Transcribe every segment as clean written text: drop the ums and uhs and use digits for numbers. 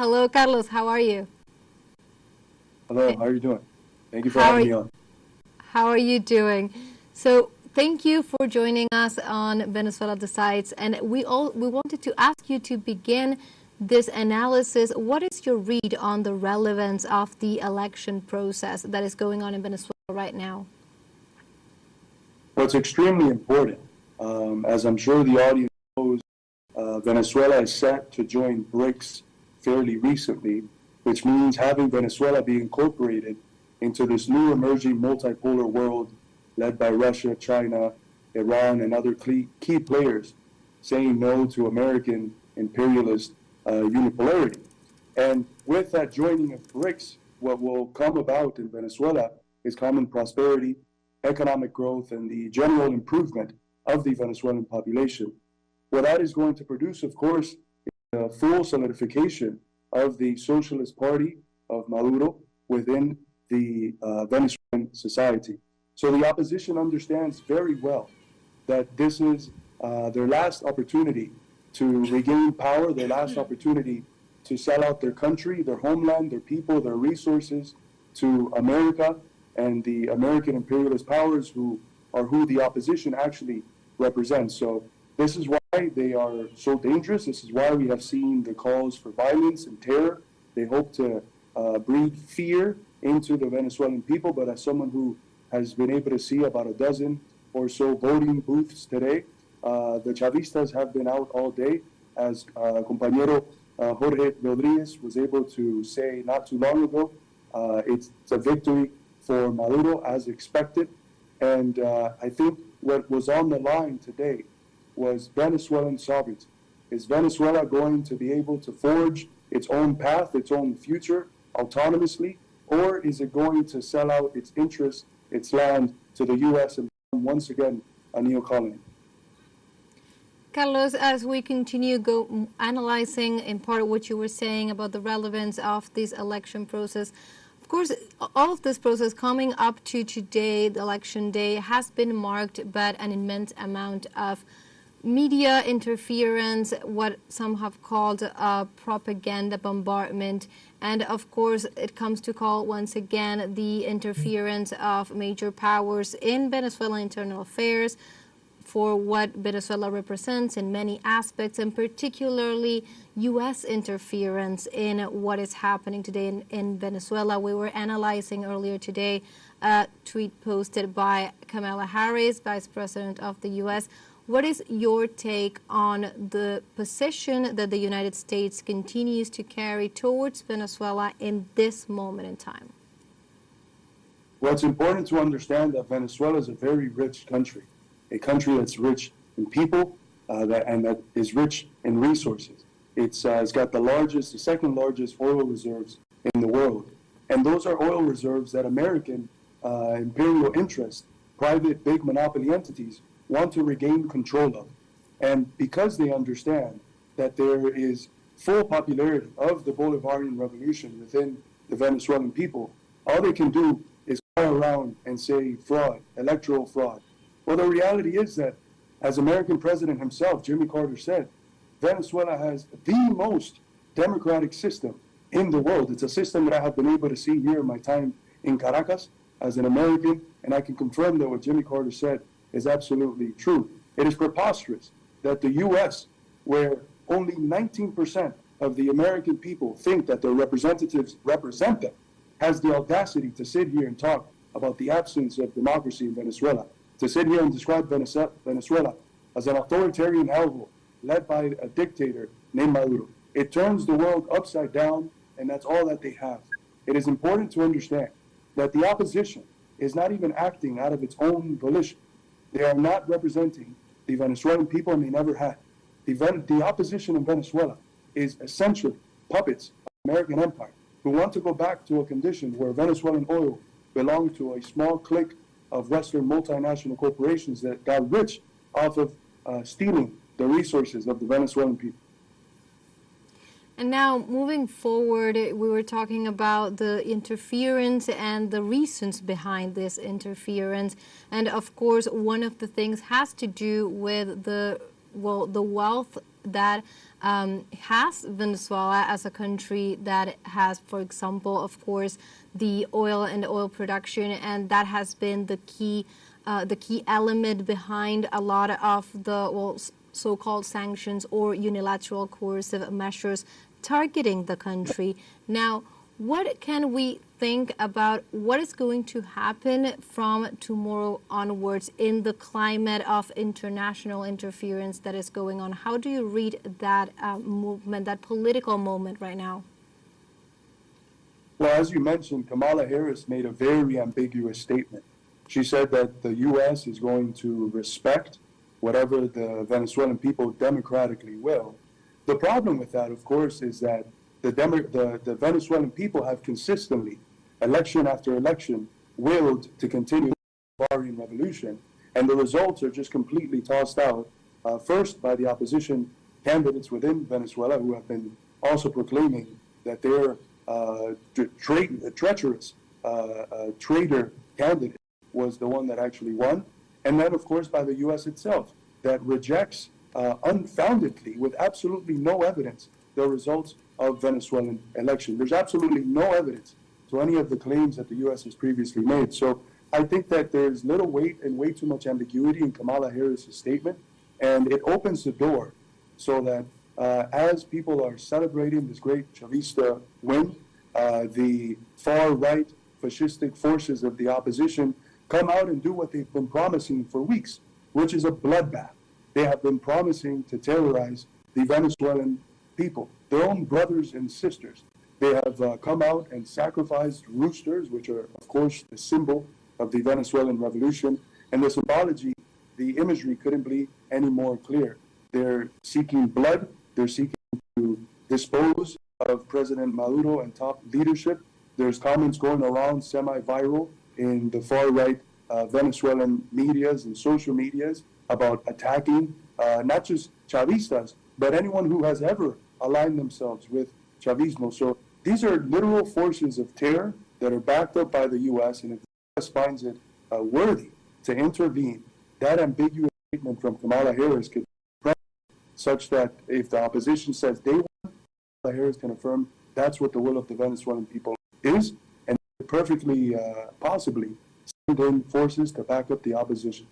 Hello, Carlos. How are you? Hello. How are you doing? Thank you for having me on. How are you doing? So thank you for joining us on Venezuela Decides. And we wanted to ask you to begin this analysis. What is your read on the relevance of the election process that is going on in Venezuela right now? Well, it's extremely important. As I'm sure the audience knows, Venezuela is set to join BRICS fairly recently, which means having Venezuela be incorporated into this new emerging multipolar world led by Russia, China, Iran, and other key players saying no to American imperialist unipolarity. And with that joining of BRICS, what will come about in Venezuela is common prosperity, economic growth, and the general improvement of the Venezuelan population. What that is going to produce, of course, is a full solidification of the Socialist Party of Maduro within the Venezuelan society. So the opposition understands very well that this is their last opportunity to regain power, their last opportunity to sell out their country, their homeland, their people, their resources to America and the American imperialist powers who the opposition actually represents. So this is why they are so dangerous. This is why we have seen the calls for violence and terror. They hope to breed fear into the Venezuelan people. But as someone who has been able to see about a dozen or so voting booths today, the Chavistas have been out all day, as compañero Jorge Rodriguez was able to say not too long ago. It's a victory for Maduro as expected. And I think what was on the line today was Venezuelan sovereignty. Is Venezuela going to be able to forge its own path, its own future autonomously, or is it going to sell out its interests, its land to the U.S. and become once again a neo-colony? Carlos, as we continue analyzing in part what you were saying about the relevance of this election process, of course, all of this process coming up to today, the election day, has been marked by an immense amount of media interference, what some have called propaganda bombardment. And of course, it comes to call once again the interference of major powers in Venezuelan internal affairs for what Venezuela represents in many aspects, and particularly U.S. interference in what is happening today in Venezuela. We were analyzing earlier today a tweet posted by Kamala Harris, Vice President of the U.S. What is your take on the position that the United States continues to carry towards Venezuela in this moment in time? Well, it's important to understand that Venezuela is a very rich country, a country that's rich in people and that is rich in resources. It's got the second largest oil reserves in the world. And those are oil reserves that American imperial interests, private big monopoly entities, want to regain control of. And because they understand that there is full popularity of the Bolivarian revolution within the Venezuelan people, all they can do is cry around and say fraud, electoral fraud. Well, the reality is that, as American President himself, Jimmy Carter, said, Venezuela has the most democratic system in the world. It's a system that I have been able to see here in my time in Caracas as an American, and I can confirm that what Jimmy Carter said is absolutely true. It is preposterous that the U.S., where only 19% of the American people think that their representatives represent them, has the audacity to sit here and talk about the absence of democracy in Venezuela, to sit here and describe Venezuela as an authoritarian hellhole led by a dictator named Maduro. It turns the world upside down, and that's all that they have. It is important to understand that the opposition is not even acting out of its own volition. They are not representing the Venezuelan people, and they never had. The opposition in Venezuela is essentially puppets of the American empire who want to go back to a condition where Venezuelan oil belonged to a small clique of Western multinational corporations that got rich off of stealing the resources of the Venezuelan people. And now, moving forward, we were talking about the interference and the reasons behind this interference. And of course, one of the things has to do with the the wealth that has Venezuela as a country that has, for example, of course, the oil and oil production, and that has been the key element behind a lot of the so-called sanctions or unilateral coercive measures targeting the country. Now, what can we think about what is going to happen from tomorrow onwards in the climate of international interference that is going on? How do you read that movement, that political moment right now? Well, as you mentioned, Kamala Harris made a very ambiguous statement. She said that the U.S. is going to respect whatever the Venezuelan people democratically will. The problem with that, of course, is that the Venezuelan people have consistently, election after election, willed to continue the Bolivarian revolution, and the results are just completely tossed out, first by the opposition candidates within Venezuela, who have been also proclaiming that their treacherous traitor candidate was the one that actually won, and then, of course, by the U.S. itself, that rejects unfoundedly, with absolutely no evidence, the results of Venezuelan election. There's absolutely no evidence to any of the claims that the U.S. has previously made. So I think that there's little weight and way too much ambiguity in Kamala Harris' statement, and it opens the door so that as people are celebrating this great Chavista win, the far-right fascistic forces of the opposition come out and do what they've been promising for weeks, which is a bloodbath. They have been promising to terrorize the Venezuelan people, their own brothers and sisters. They have come out and sacrificed roosters, which are, of course, the symbol of the Venezuelan revolution. And the symbology, the imagery couldn't be any more clear. They're seeking blood. They're seeking to dispose of President Maduro and top leadership. There's comments going around semi-viral in the far-right Venezuelan medias and social medias about attacking not just Chavistas, but anyone who has ever aligned themselves with Chavismo. So these are literal forces of terror that are backed up by the U.S., and if the U.S. finds it worthy to intervene, that ambiguous statement from Kamala Harris could be such that if the opposition says they want, Kamala Harris can affirm that's what the will of the Venezuelan people is, and perfectly possibly send in forces to back up the opposition.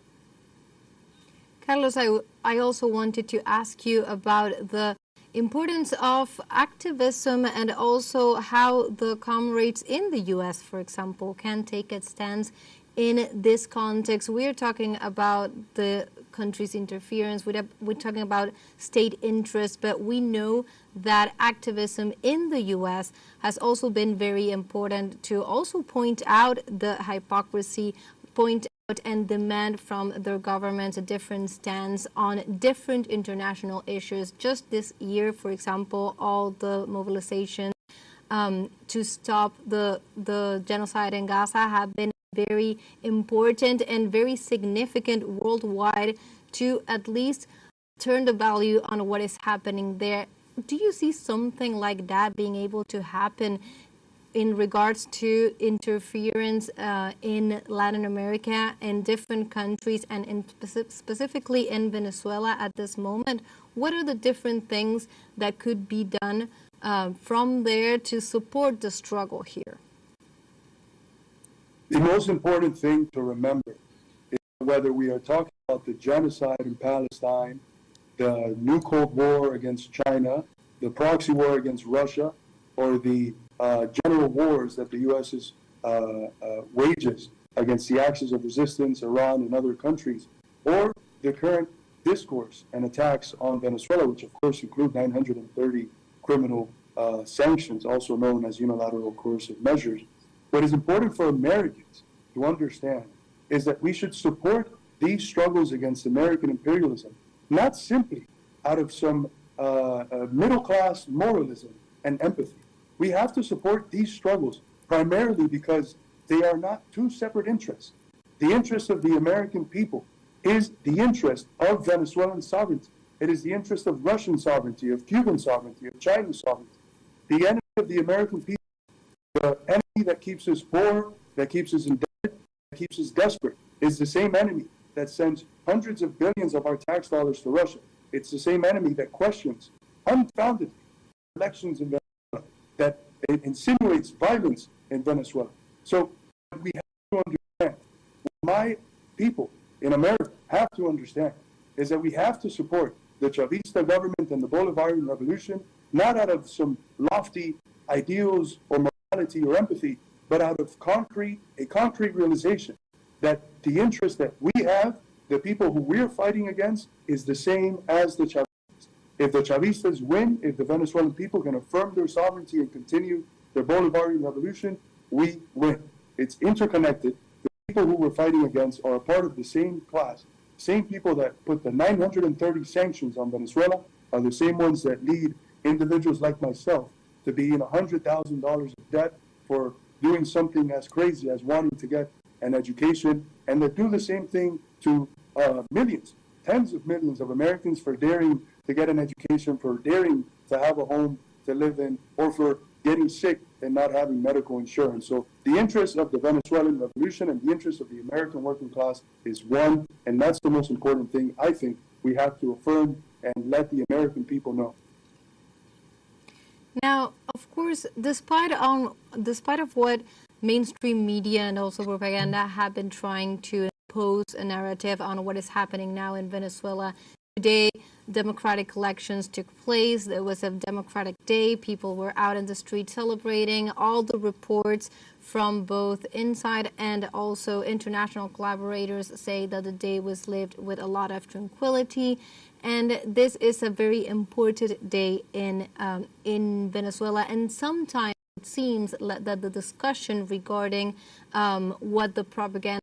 Carlos, I also wanted to ask you about the importance of activism and also how the comrades in the U.S., for example, can take a stance in this context. We're talking about the country's interference, we're talking about state interest, but we know that activism in the U.S. has also been very important to also point out the hypocrisy, point out and demand from their governments a different stance on different international issues. Just this year, for example, all the mobilizations to stop the genocide in Gaza have been very important and very significant worldwide to at least turn the value on what is happening there. Do you see something like that being able to happen in regards to interference in Latin America and different countries, and specifically in Venezuela at this moment? What are the different things that could be done from there to support the struggle here? The most important thing to remember is whether we are talking about the genocide in Palestine, the new Cold War against China, the proxy war against Russia, or the general wars that the U.S. wages against the axis of resistance, Iran, and other countries, or the current discourse and attacks on Venezuela, which of course include 930 criminal sanctions, also known as unilateral coercive measures. What is important for Americans to understand is that we should support these struggles against American imperialism, not simply out of some middle-class moralism and empathy. We have to support these struggles primarily because they are not two separate interests. The interest of the American people is the interest of Venezuelan sovereignty. It is the interest of Russian sovereignty, of Cuban sovereignty, of Chinese sovereignty. The enemy of the American people, the enemy that keeps us poor, that keeps us indebted, that keeps us desperate, is the same enemy that sends hundreds of billions of our tax dollars to Russia. It's the same enemy that questions unfounded elections in Venezuela, that it insinuates violence in Venezuela. So we have to understand, what my people in America have to understand, is that we have to support the Chavista government and the Bolivarian revolution, not out of some lofty ideals or morality or empathy, but out of a concrete realization that the interest that we have, the people who we're fighting against, is the same as the Chavistas. If the Chavistas win, if the Venezuelan people can affirm their sovereignty and continue their Bolivarian revolution, we win. It's interconnected. The people who we're fighting against are a part of the same class. Same people that put the 930 sanctions on Venezuela are the same ones that lead individuals like myself to be in $100,000 of debt for doing something as crazy as wanting to get an education, and that do the same thing to millions, tens of millions of Americans for daring to get an education, for daring to have a home to live in, or for getting sick and not having medical insurance. So the interest of the Venezuelan revolution and the interest of the American working class is one, and that's the most important thing I think we have to affirm and let the American people know. Now, of course, despite of what mainstream media and also propaganda have been trying to impose a narrative on what is happening now in Venezuela, today democratic elections took place. There was a democratic day. People were out in the street celebrating. All the reports from both inside and also international collaborators say that the day was lived with a lot of tranquility. And this is a very important day in Venezuela. And sometimes it seems that the discussion regarding what the propaganda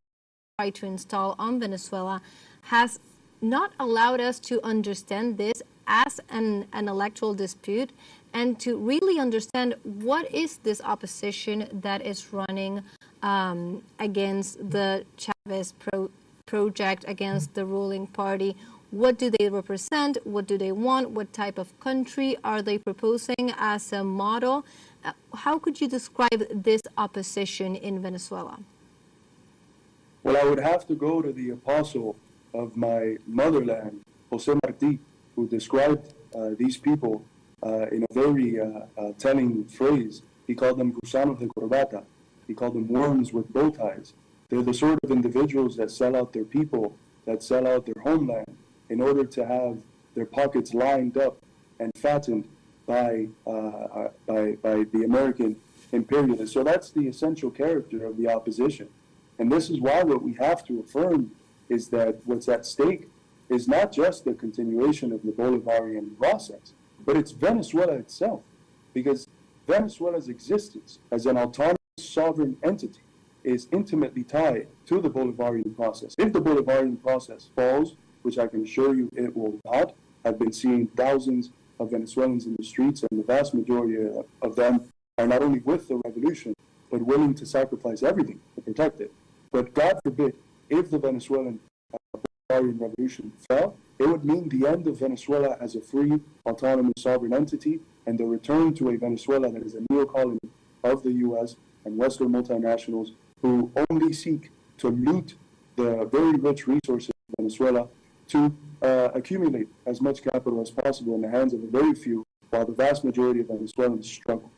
tried to install on Venezuela has not allowed us to understand this as an electoral dispute and to really understand what is this opposition that is running against the Chavez project, against the ruling party. What do they represent? What do they want? What type of country are they proposing as a model? How could you describe this opposition in Venezuela? Well, I would have to go to the apostle of my motherland, Jose Marti, who described these people in a very telling phrase. He called them gusanos de corbata. He called them worms with bow ties. They're the sort of individuals that sell out their people, that sell out their homeland, in order to have their pockets lined up and fattened by the American imperialists. So that's the essential character of the opposition. And this is why what we have to affirm is that what's at stake is not just the continuation of the Bolivarian process, but it's Venezuela itself. Because Venezuela's existence as an autonomous sovereign entity is intimately tied to the Bolivarian process. If the Bolivarian process falls, which I can assure you it will not, I've been seeing thousands of Venezuelans in the streets, and the vast majority of them are not only with the revolution, but willing to sacrifice everything to protect it. But God forbid, if the Venezuelan Bolivarian revolution fell, it would mean the end of Venezuela as a free, autonomous, sovereign entity, and the return to a Venezuela that is a neo-colony of the U.S. and Western multinationals who only seek to loot the very rich resources of Venezuela to accumulate as much capital as possible in the hands of a very few, while the vast majority of Venezuelans struggle.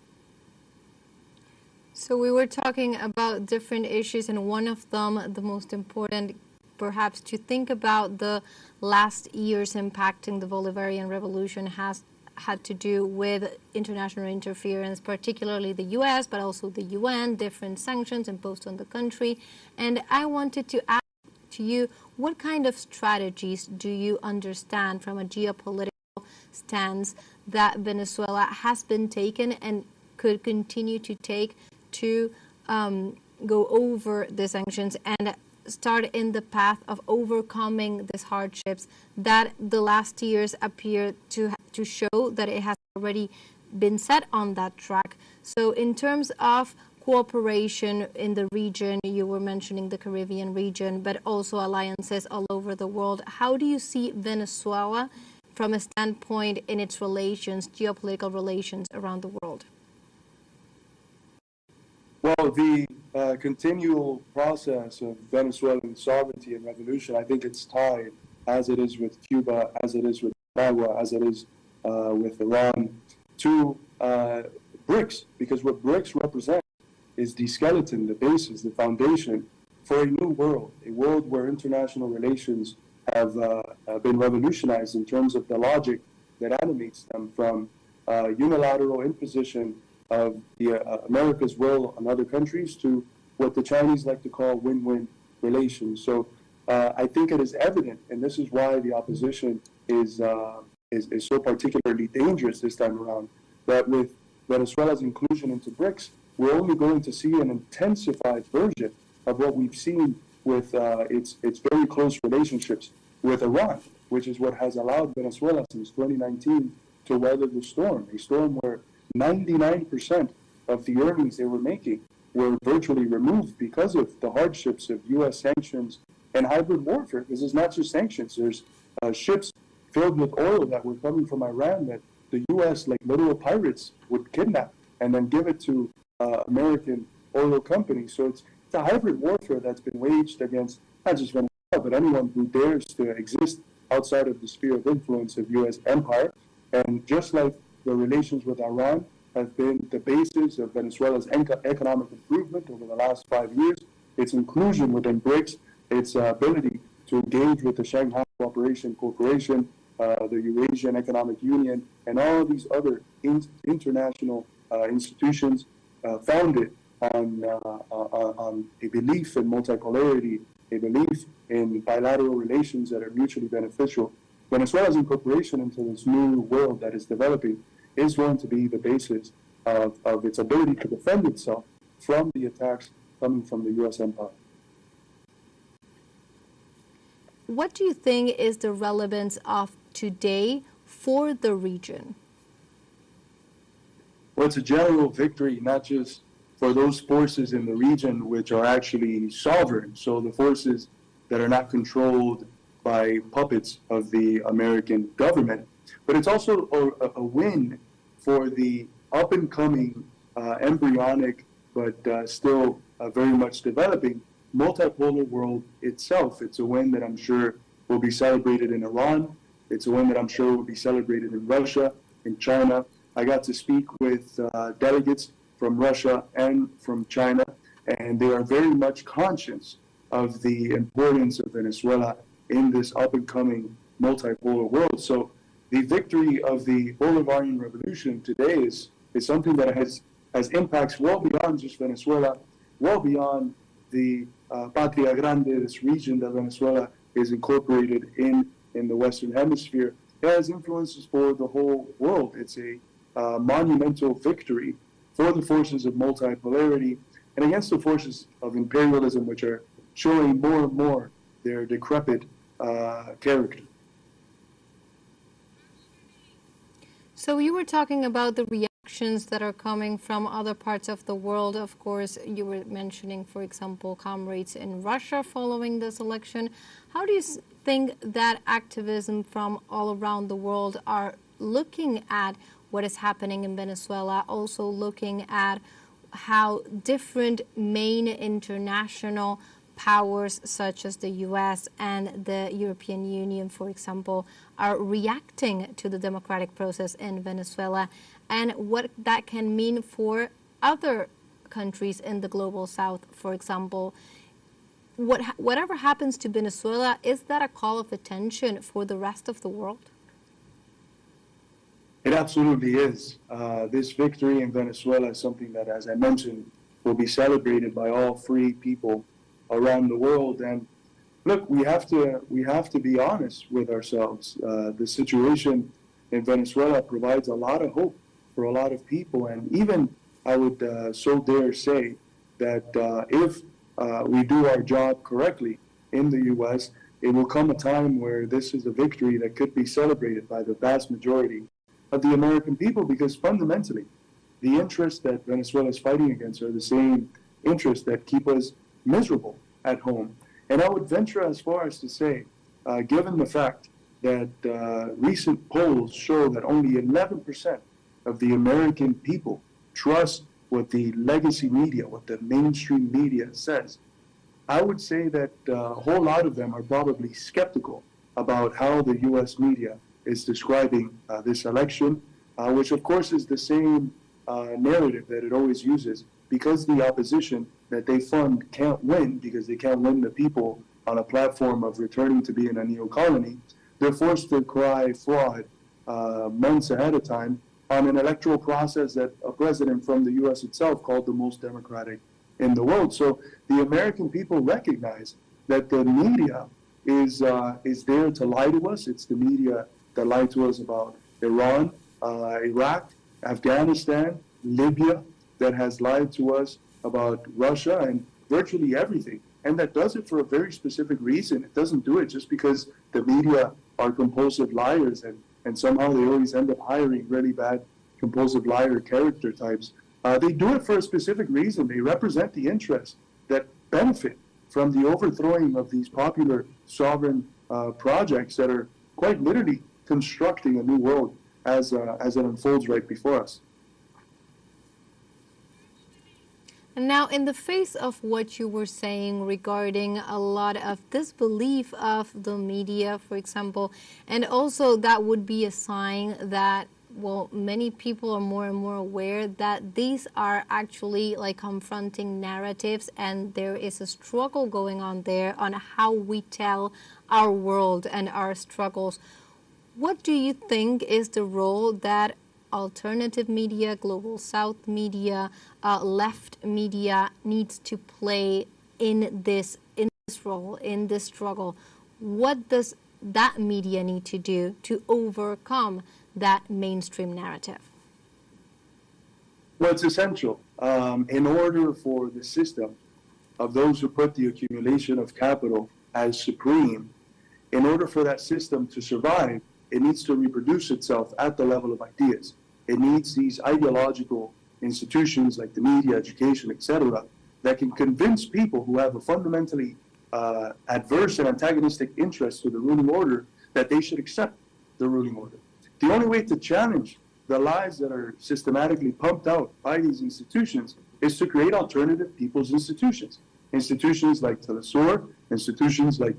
So we were talking about different issues, and one of them, the most important, perhaps to think about the last years impacting the Bolivarian Revolution, has had to do with international interference, particularly the U.S., but also the UN, different sanctions imposed on the country. And I wanted to ask to you, what kind of strategies do you understand from a geopolitical stance that Venezuela has been taken and could continue to take to go over the sanctions and start in the path of overcoming these hardships that the last years appear to show that it has already been set on that track? So in terms of cooperation in the region, you were mentioning the Caribbean region, but also alliances all over the world. How do you see Venezuela from a standpoint in its relations, geopolitical relations around the world? Well, the continual process of Venezuelan sovereignty and revolution, I think it's tied, as it is with Cuba, as it is with Nicaragua, as it is with Iran, to BRICS, because what BRICS represents is the skeleton, the basis, the foundation for a new world, a world where international relations have been revolutionized in terms of the logic that animates them, from unilateral imposition of America's will on other countries to what the Chinese like to call win-win relations. So I think it is evident, and this is why the opposition is so particularly dangerous this time around, that with Venezuela's inclusion into BRICS, we're only going to see an intensified version of what we've seen with its very close relationships with Iran, which is what has allowed Venezuela since 2019 to weather the storm, a storm where 99% of the earnings they were making were virtually removed because of the hardships of U.S. sanctions and hybrid warfare. This is not just sanctions. There's ships filled with oil that were coming from Iran that the U.S., like literal pirates, would kidnap and then give it to American oil companies. So it's a hybrid warfare that's been waged against not just Venezuela, but anyone who dares to exist outside of the sphere of influence of U.S. empire. And just like the relations with Iran have been the basis of Venezuela's economic improvement over the last 5 years, its inclusion within BRICS, its ability to engage with the Shanghai Cooperation Corporation, the Eurasian Economic Union, and all of these other international institutions founded on a belief in multipolarity, a belief in bilateral relations that are mutually beneficial. Venezuela's incorporation into this new world that is developing is going to be the basis of its ability to defend itself from the attacks coming from the U.S. empire. What do you think is the relevance of today for the region? Well, it's a general victory, not just for those forces in the region which are actually sovereign, so the forces that are not controlled by puppets of the American government, but it's also a win for the up-and-coming, embryonic, but still very much developing multipolar world itself. It's a win that I'm sure will be celebrated in Iran. It's a win that I'm sure will be celebrated in Russia, in China. I got to speak with delegates from Russia and from China, and they are very much conscious of the importance of Venezuela in this up-and-coming multipolar world. So the victory of the Bolivarian Revolution today is something that has impacts well beyond just Venezuela, well beyond the Patria Grande, this region that Venezuela is incorporated in the Western Hemisphere. It has influences for the whole world. It's a monumental victory for the forces of multipolarity and against the forces of imperialism, which are showing more and more their decrepit character. So you were talking about the reactions that are coming from other parts of the world. Of course, you were mentioning, for example, comrades in Russia following this election. How do you think that activism from all around the world are looking at what is happening in Venezuela, also looking at how different main international powers such as the U.S. and the European Union, for example, are reacting to the democratic process in Venezuela, and what that can mean for other countries in the global south, for example. Whatever happens to Venezuela, is that a call of attention for the rest of the world? It absolutely is. This victory in Venezuela is something that, as I mentioned, will be celebrated by all free people around the world. And look, we have to be honest with ourselves. The situation in Venezuela provides a lot of hope for a lot of people, and even I would so dare say that if we do our job correctly in the U.S., it will come a time where this is a victory that could be celebrated by the vast majority of the American people, because fundamentally, the interests that Venezuela is fighting against are the same interests that keep us miserable at home. And I would venture as far as to say, given the fact that recent polls show that only 11% of the American people trust what the legacy media, what the mainstream media says, I would say that a whole lot of them are probably skeptical about how the U.S. media is describing this election, which of course is the same narrative that it always uses, because the opposition that they fund can't win, because they can't win the people on a platform of returning to being a neo-colony. They're forced to cry fraud months ahead of time on an electoral process that a president from the U.S. itself called the most democratic in the world. So the American people recognize that the media is there to lie to us. It's the media that lied to us about Iran, Iraq, Afghanistan, Libya, that has lied to us about Russia and virtually everything. And that does it for a very specific reason. It doesn't do it just because the media are compulsive liars and somehow they always end up hiring really bad compulsive liar character types. They do it for a specific reason. They represent the interests that benefit from the overthrowing of these popular sovereign projects that are quite literally constructing a new world as it unfolds right before us. And now, in the face of what you were saying regarding a lot of disbelief of the media, for example, and also that would be a sign that, well, many people are more and more aware that these are actually like confronting narratives, and there is a struggle going on there on how we tell our world and our struggles. What do you think is the role that alternative media, global south media, left media needs to play in this role, in this struggle? What does that media need to do to overcome that mainstream narrative? Well, it's essential. In order for the system of those who put the accumulation of capital as supreme, in order for that system to survive, it needs to reproduce itself at the level of ideas. It needs these ideological institutions like the media, education, etc., that can convince people who have a fundamentally adverse and antagonistic interest to the ruling order that they should accept the ruling order. The only way to challenge the lies that are systematically pumped out by these institutions is to create alternative people's institutions. Institutions like Telesur, institutions like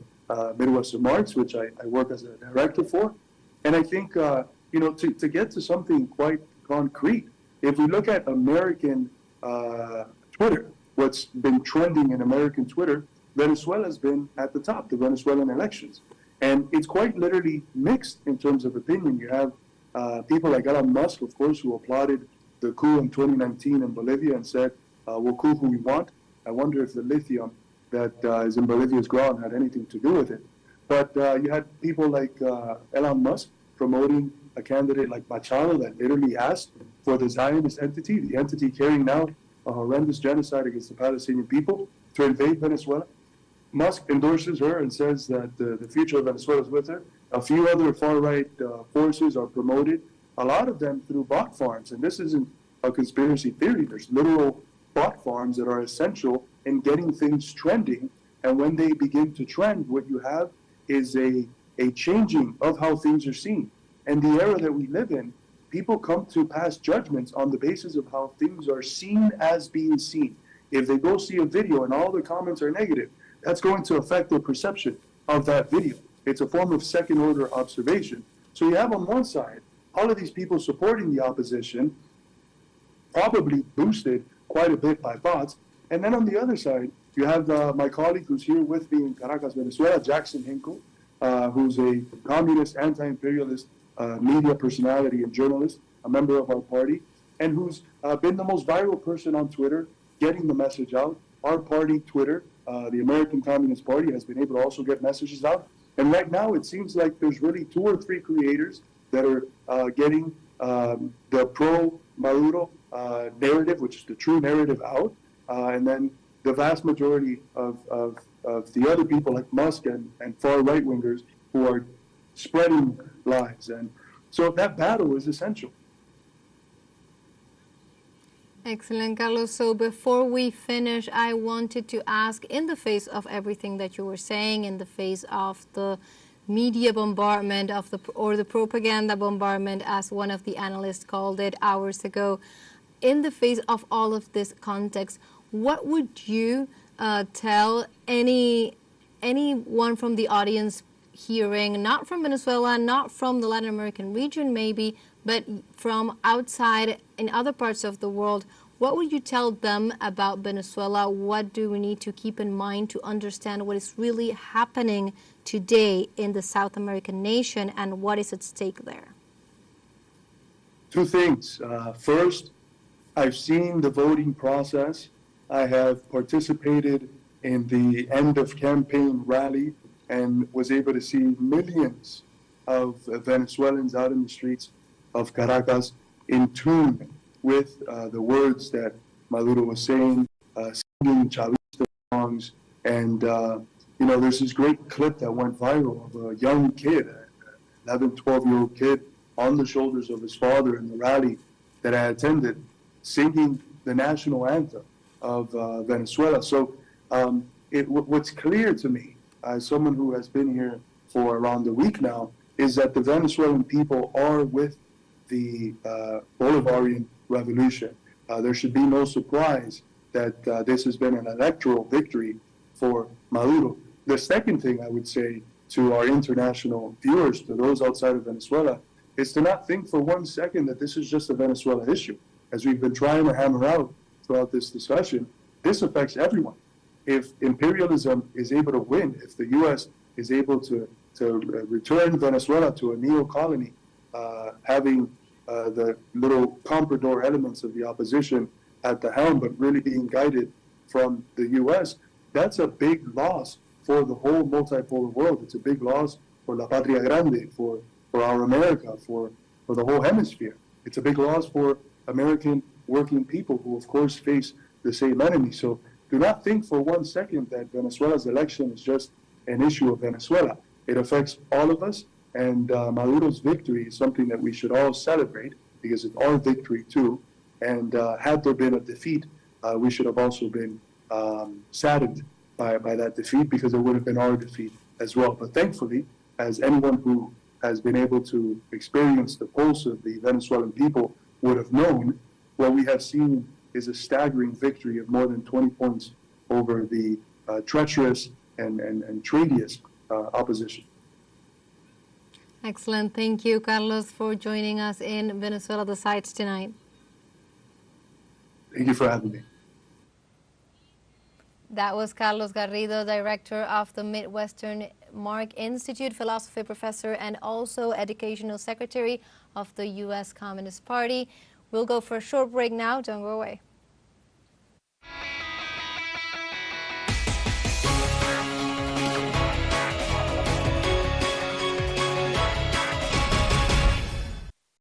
Midwestern Marx, which I work as a director for. And I think, to get to something quite concrete, if we look at American Twitter, what's been trending in American Twitter, Venezuela's been at the top, the Venezuelan elections. And it's quite literally mixed in terms of opinion. You have people like Elon Musk, of course, who applauded the coup in 2019 in Bolivia and said, we'll coup who we want. I wonder if the lithium that is in Bolivia's ground had anything to do with it. But you had people like Elon Musk promoting a candidate like Machado that literally asked for the Zionist entity, the entity carrying out a horrendous genocide against the Palestinian people, to invade Venezuela. Musk endorses her and says that the future of Venezuela is with her. A few other far-right forces are promoted, a lot of them through bot farms. And this isn't a conspiracy theory. There's literal bot farms that are essential in getting things trending. And when they begin to trend, what you have is a changing of how things are seen. And the era that we live in, people come to pass judgments on the basis of how things are seen as being seen. If they go see a video and all the comments are negative, that's going to affect their perception of that video. It's a form of second-order observation. So you have on one side all of these people supporting the opposition, probably boosted quite a bit by bots. And then on the other side, you have my colleague who's here with me in Caracas, Venezuela, Jackson Hinkle, who's a communist, anti-imperialist media personality and journalist, a member of our party, and who's been the most viral person on Twitter, getting the message out. Our party, Twitter, the American Communist Party, has been able to also get messages out. And right now, it seems like there's really 2 or 3 creators that are getting the pro-Maduro narrative, which is the true narrative, out. And then the vast majority of the other people like Musk and far right-wingers who are spreading lies. And so that battle is essential. Excellent, Carlos. So before we finish, I wanted to ask, in the face of everything that you were saying, in the face of the media bombardment or the propaganda bombardment, as one of the analysts called it hours ago, in the face of all of this context, what would you tell anyone from the audience hearing, not from Venezuela, not from the Latin American region maybe, but from outside in other parts of the world, what would you tell them about Venezuela? What do we need to keep in mind to understand what is really happening today in the South American nation and what is at stake there? Two things. First, I've seen the voting process. I have participated in the end of campaign rally and was able to see millions of Venezuelans out in the streets of Caracas in tune with the words that Maduro was saying, singing Chavista songs. And, you know, there's this great clip that went viral of a young kid, an 11, 12-year-old kid on the shoulders of his father in the rally that I attended, singing the national anthem of Venezuela. So what's clear to me, as someone who has been here for around a week now, is that the Venezuelan people are with the Bolivarian revolution. There should be no surprise that this has been an electoral victory for Maduro. The second thing I would say to our international viewers, to those outside of Venezuela, is to not think for one second that this is just a Venezuela issue. As we've been trying to hammer out throughout this discussion, this affects everyone. If imperialism is able to win, if the U.S. is able to return Venezuela to a neo-colony, having the little comprador elements of the opposition at the helm, but really being guided from the U.S., that's a big loss for the whole multipolar world. It's a big loss for La Patria Grande, for our America, for the whole hemisphere. It's a big loss for American working people who, of course, face the same enemy. So do not think for one second that Venezuela's election is just an issue of Venezuela. It affects all of us, and Maduro's victory is something that we should all celebrate because it's our victory too. And had there been a defeat, we should have also been saddened by that defeat because it would have been our defeat as well. But thankfully, as anyone who has been able to experience the pulse of the Venezuelan people would have known, what we have seen is a staggering victory of more than 20 points over the treacherous and traitorous opposition. Excellent. Thank you, Carlos, for joining us in Venezuela The Sides tonight. Thank you for having me. That was Carlos Garrido, director of the Midwestern Marx Institute, philosophy professor, and also educational secretary of the U.S. Communist Party. We'll go for a short break now. Don't go away.